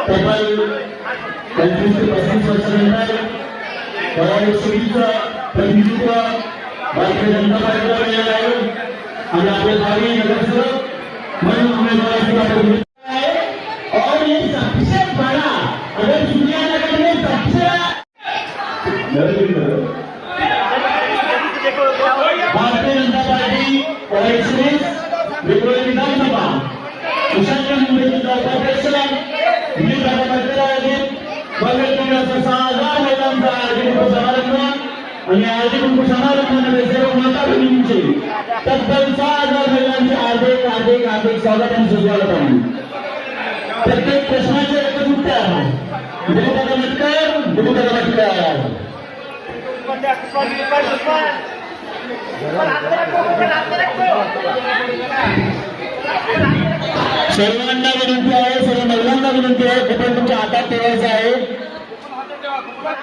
तब्बल 25 ते 35 वर्षानंतर पराभूतीचं प्रतिनिधित्व भारतीय जनता पार्टीला मिळालं आहे आणि आपले भावी नगरसेवक म्हणून उमेदवाराची आपण और ये सबसे बड़ा अगर दुनिया नगर में सबसे भारतीय जनता पार्टी और विक्रोळी विधानसभा ईशान्य मुंबईच्या उपाध्यक्षाला विविध कार्यक्रमांचे आयोजन भव्य दिवसाचा 6,000 महिलांचा आयोजन समारंभ आणि आयोजन समारंभामध्ये सर्व माता भगिनींचे तब्बल 6,000 महिलांचे हार्दिक स्वागत आणि सुस्वागत आहे। प्रत्येक प्रश्नाचे एकच उत्तर आहे सर्वांना विनंती आहे, सर्व महिलांना विनंती आहे, पण तुमच्या हातात ठेवायचं आहे।